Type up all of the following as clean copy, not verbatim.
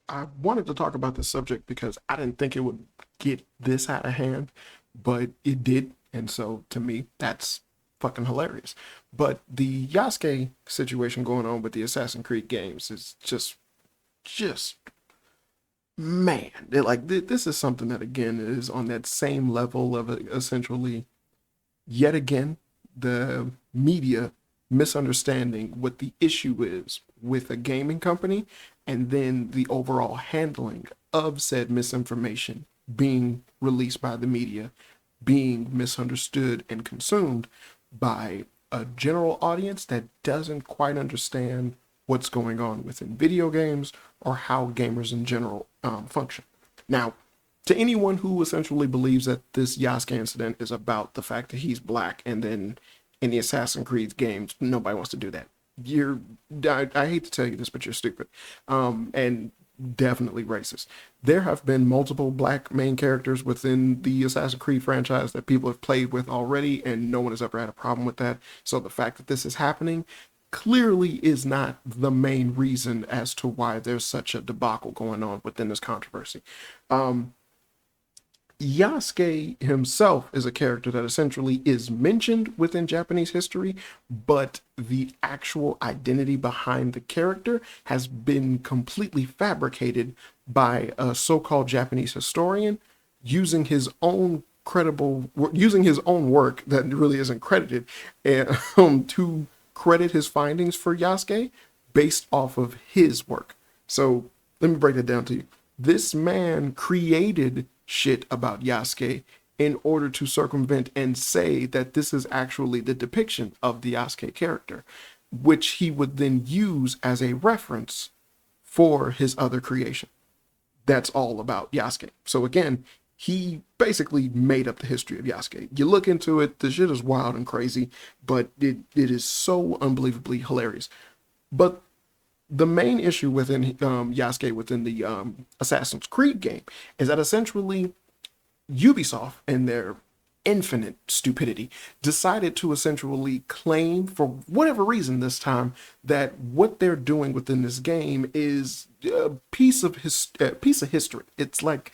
I wanted to talk about this subject because I didn't think it would get this out of hand, but it did. And so to me, that's fucking hilarious. But the Yasuke situation going on with the Assassin's Creed games is just, man, this is something that again is on that same level of essentially yet again the media misunderstanding what the issue is with a gaming company and then the overall handling of said misinformation being released by the media, being misunderstood and consumed by a general audience that doesn't quite understand what's going on within video games or how gamers in general function. Now, to anyone who essentially believes that this Yasuke incident is about the fact that he's black and then in the Assassin's Creed games, nobody wants to do that. You're, I hate to tell you this, but you're stupid. And definitely racist. There have been multiple black main characters within the Assassin's Creed franchise that people have played with already, and no one has ever had a problem with that. So the fact that this is happening clearly is not the main reason as to why there's such a debacle going on within this controversy. Yasuke himself is a character that essentially is mentioned within Japanese history, but the actual identity behind the character has been completely fabricated by a so-called Japanese historian using his own using his own work that really isn't credited and, to credit his findings for Yasuke based off of his work. So let me break that down to you. This man created shit about Yasuke in order to circumvent and say that this is actually the depiction of the Yasuke character, which he would then use as a reference for his other creation. That's all about Yasuke. So again, he basically made up the history of Yasuke. You look into it, the shit is wild and crazy, but it is so unbelievably hilarious. But the main issue within Yasuke within the Assassin's Creed game is that essentially Ubisoft, in their infinite stupidity, decided to essentially claim, for whatever reason this time, that what they're doing within this game is a piece of history. It's like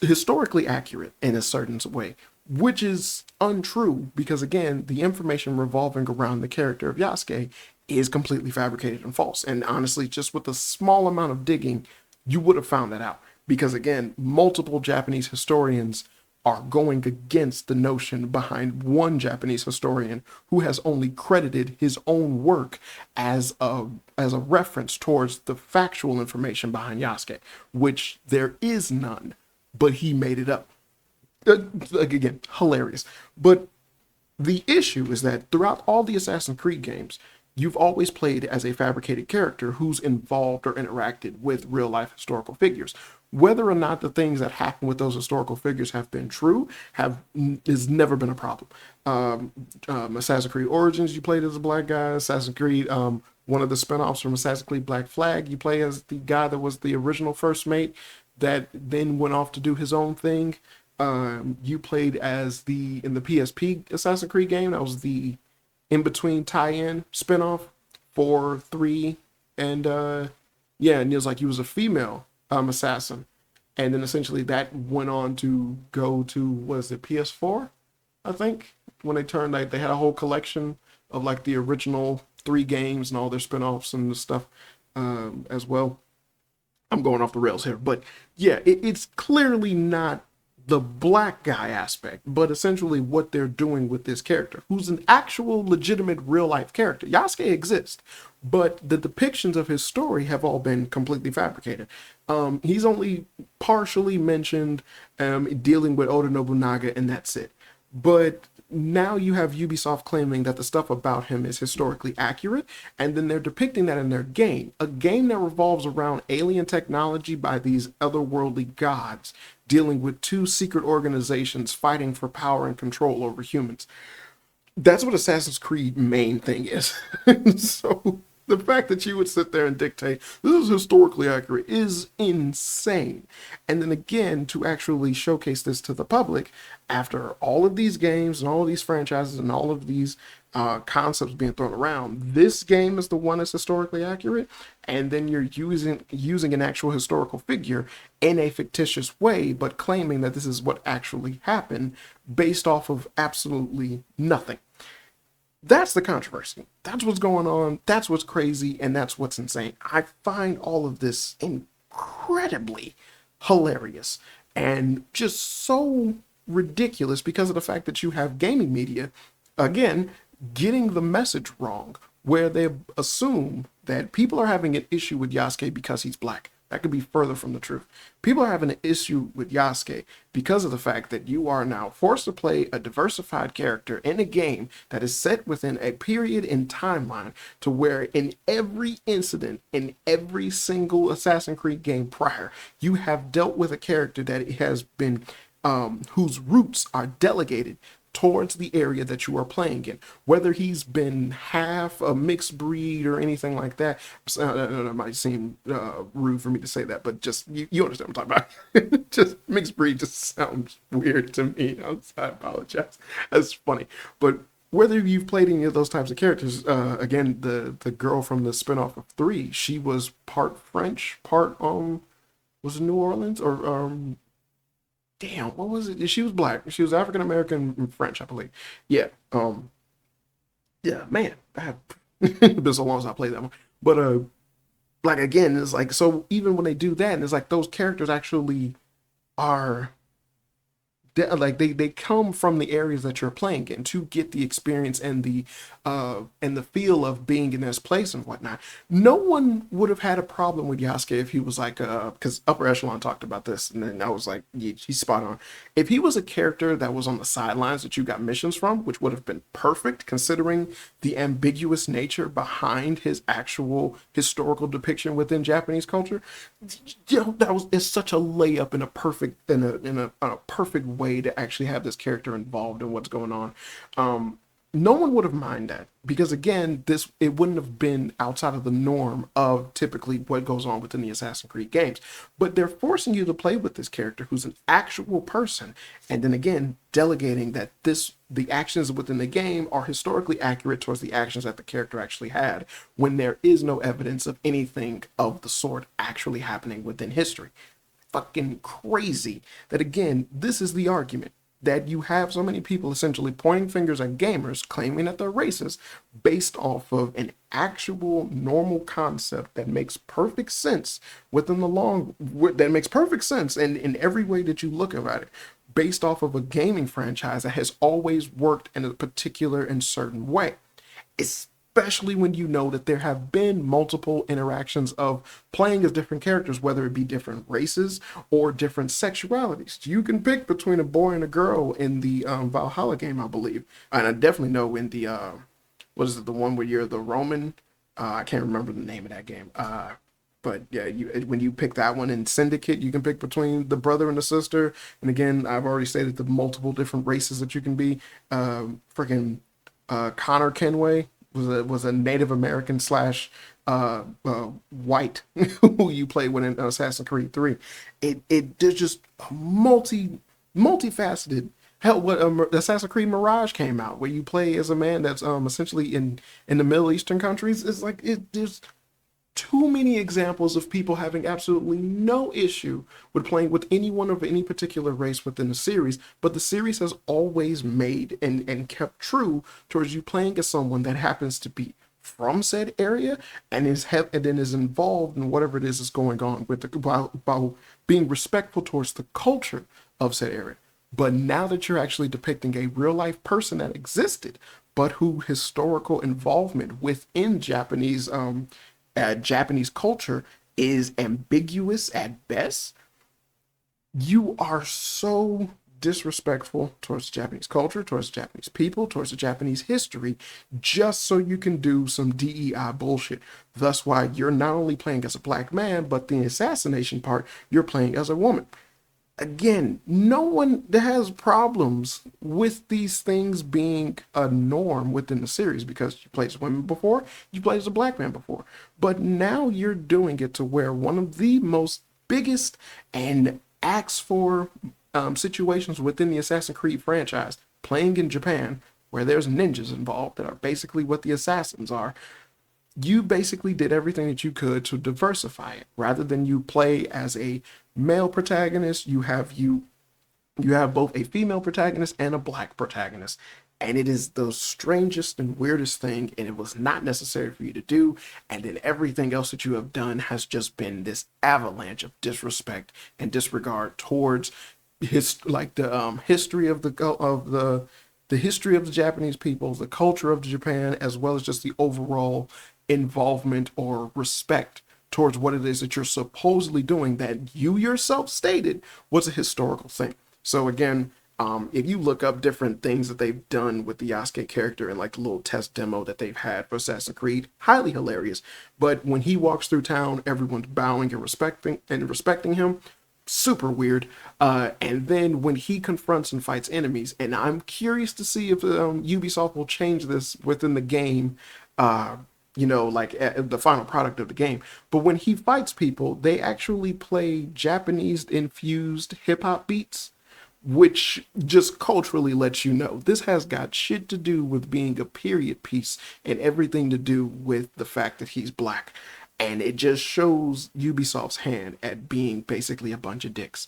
historically accurate in a certain way, which is untrue because again, the information revolving around the character of Yasuke is completely fabricated and false. And honestly, just with a small amount of digging, you would have found that out. Because again, multiple Japanese historians are going against the notion behind one Japanese historian who has only credited his own work as a reference towards the factual information behind Yasuke, which there is none, but he made it up. Again, hilarious. But the issue is that throughout all the Assassin's Creed games, you've always played as a fabricated character who's involved or interacted with real life historical figures. Whether or not the things that happen with those historical figures have been true has never been a problem. Assassin's Creed Origins, you played as a black guy. Assassin's Creed, one of the spinoffs from Assassin's Creed Black Flag, you play as the guy that was the original first mate that then went off to do his own thing. You played as in the PSP Assassin's Creed game. That was the in between tie-in spinoff 4, 3, and yeah, and it was like he was a female assassin, and then essentially that went on to go to what is it, PS4, I think, when they turned like they had a whole collection of like the original 3 games and all their spinoffs and the stuff as well. I'm going off the rails here, but yeah, it's clearly not the black guy aspect, but essentially what they're doing with this character, who's an actual legitimate real life character. Yasuke exists, but the depictions of his story have all been completely fabricated. He's only partially mentioned dealing with Oda Nobunaga, and that's it. But now you have Ubisoft claiming that the stuff about him is historically accurate, and then they're depicting that in their game. A game that revolves around alien technology by these otherworldly gods, dealing with 2 secret organizations fighting for power and control over humans. That's what Assassin's Creed main thing is. So the fact that you would sit there and dictate this is historically accurate is insane. And then again, to actually showcase this to the public after all of these games and all of these franchises and all of these concepts being thrown around. This game is the one that's historically accurate, and then you're using an actual historical figure in a fictitious way, but claiming that this is what actually happened based off of absolutely nothing. That's the controversy. That's what's going on. That's what's crazy, and that's what's insane. I find all of this incredibly hilarious and just so ridiculous because of the fact that you have gaming media, again, getting the message wrong, where they assume that people are having an issue with Yasuke because he's black. That could be further from the truth. People are having an issue with Yasuke because of the fact that you are now forced to play a diversified character in a game that is set within a period in timeline to where in every incident, in every single Assassin's Creed game prior, you have dealt with a character that has been, whose roots are delegated towards the area that you are playing in, whether he's been half a mixed breed or anything like that. It might seem rude for me to say that, but just you understand what I'm talking about. Just mixed breed just sounds weird to me. I apologize. That's funny, but whether you've played any of those types of characters, again, the girl from the spinoff of 3, she was part French, part was it New Orleans or damn, what was it? She was black. She was African American and French, I believe. Yeah. Yeah, man. It's been so long since I played that one. But like again, it's like so even when they do that, and it's like those characters actually are like they come from the areas that you're playing in to get the experience and the feel of being in this place and whatnot. No one would have had a problem with Yasuke if he was like because Upper Echelon talked about this, and then I was like, yeah, he's spot on. If he was a character that was on the sidelines that you got missions from, which would have been perfect considering the ambiguous nature behind his actual historical depiction within Japanese culture, you know, it's such a layup in a perfect in a perfect way to actually have this character involved in what's going on. No one would have minded that because again, this it wouldn't have been outside of the norm of typically what goes on within the Assassin's Creed games. But they're forcing you to play with this character who's an actual person, and then again, delegating that the actions within the game are historically accurate towards the actions that the character actually had, when there is no evidence of anything of the sort actually happening within history. Fucking crazy that again, this is the argument that you have so many people essentially pointing fingers at gamers claiming that they're racist based off of an actual normal concept that makes perfect sense within the long that makes perfect sense in every way that you look at it, based off of a gaming franchise that has always worked in a particular and certain way. Especially when you know that there have been multiple interactions of playing as different characters, whether it be different races or different sexualities. You can pick between a boy and a girl in the Valhalla game, I believe. And I definitely know in the, what is it, the one where you're the Roman? I can't remember the name of that game. But yeah, when you pick that one in Syndicate, you can pick between the brother and the sister. And again, I've already stated the multiple different races that you can be. Freaking Connor Kenway was a Native American slash white who you play with in Assassin's Creed 3. There's just a multifaceted. Hell, what Assassin's Creed Mirage came out, where you play as a man that's essentially in the Middle Eastern countries. It's like there's too many examples of people having absolutely no issue with playing with anyone of any particular race within the series, but the series has always made and kept true towards you playing as someone that happens to be from said area and and then is involved in whatever it is going on with while being respectful towards the culture of said area. But now that you're actually depicting a real life person that existed, but who historical involvement within Japanese culture is ambiguous at best, you are so disrespectful towards Japanese culture, towards Japanese people, towards the Japanese history, just so you can do some DEI bullshit. Thus why you're not only playing as a black man, but the assassination part, you're playing as a woman. Again, no one that has problems with these things being a norm within the series because you played as women before, you played as a black man before. But now you're doing it to where one of the most biggest and asked for situations within the Assassin's Creed franchise, playing in Japan, where there's ninjas involved that are basically what the assassins are, you basically did everything that you could to diversify it. Rather than you play as a male protagonist, you have both a female protagonist and a black protagonist. And it is the strangest and weirdest thing, and it was not necessary for you to do. And then everything else that you have done has just been this avalanche of disrespect and disregard towards history of the history of the Japanese people, the culture of Japan, as well as just the overall involvement or respect towards what it is that you're supposedly doing that you yourself stated was a historical thing. So again, if you look up different things that they've done with the Yasuke character and like the little test demo that they've had for Assassin's Creed, highly hilarious. But when he walks through town, everyone's bowing and respecting him. Super weird. And then when he confronts and fights enemies, and I'm curious to see if Ubisoft will change this within the game, like the final product of the game. But when he fights people, they actually play Japanese infused hip hop beats, which just culturally lets you know this has got shit to do with being a period piece and everything to do with the fact that he's black. And it just shows Ubisoft's hand at being basically a bunch of dicks.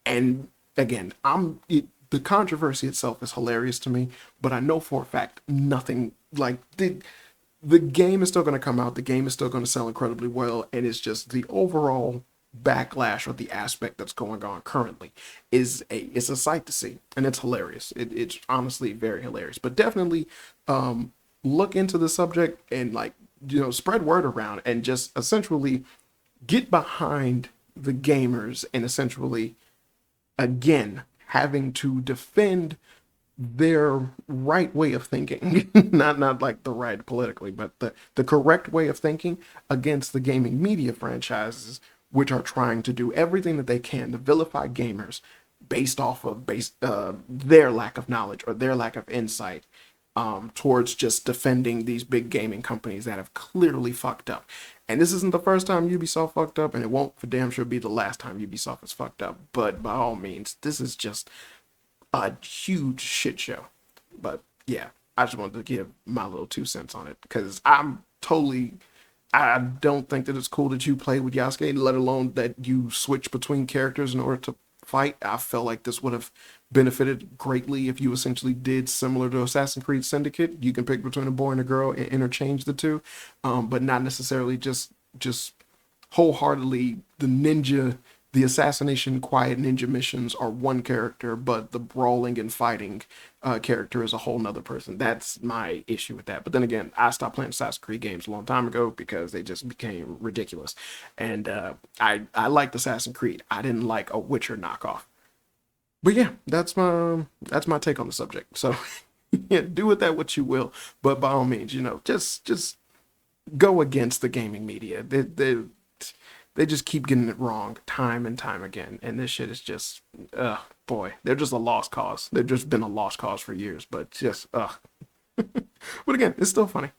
And again, the controversy itself is hilarious to me, but I know for a fact nothing like the game is still going to come out. The game is still going to sell incredibly well, and it's just the overall backlash or the aspect that's going on currently it's a sight to see, and it's hilarious. It's honestly very hilarious. But definitely look into the subject and spread word around and just essentially get behind the gamers and essentially again having to defend their right way of thinking, not like the right politically, but the correct way of thinking against the gaming media franchises, which are trying to do everything that they can to vilify gamers based off of their lack of knowledge or their lack of insight towards just defending these big gaming companies that have clearly fucked up. And this isn't the first time Ubisoft fucked up, and it won't for damn sure be the last time Ubisoft is fucked up. But by all means, this is just a huge shit show. But yeah, I just wanted to give my little 2 cents on it because I don't think that it's cool that you play with Yasuke, let alone that you switch between characters in order to fight. I felt like this would have benefited greatly if you essentially did similar to Assassin's Creed Syndicate. You can pick between a boy and a girl and interchange the two, but not necessarily just wholeheartedly the assassination quiet ninja missions are one character, but the brawling and fighting character is a whole nother person. That's my issue with that. But then again, I stopped playing Assassin's Creed games a long time ago because they just became ridiculous. And I liked Assassin's Creed. I didn't like a Witcher knockoff. But yeah, that's my take on the subject. So yeah, do with that what you will. But by all means, just go against the gaming media. They just keep getting it wrong time and time again. And this shit is just, boy, they're just a lost cause. They've just been a lost cause for years, but just, but again, it's still funny.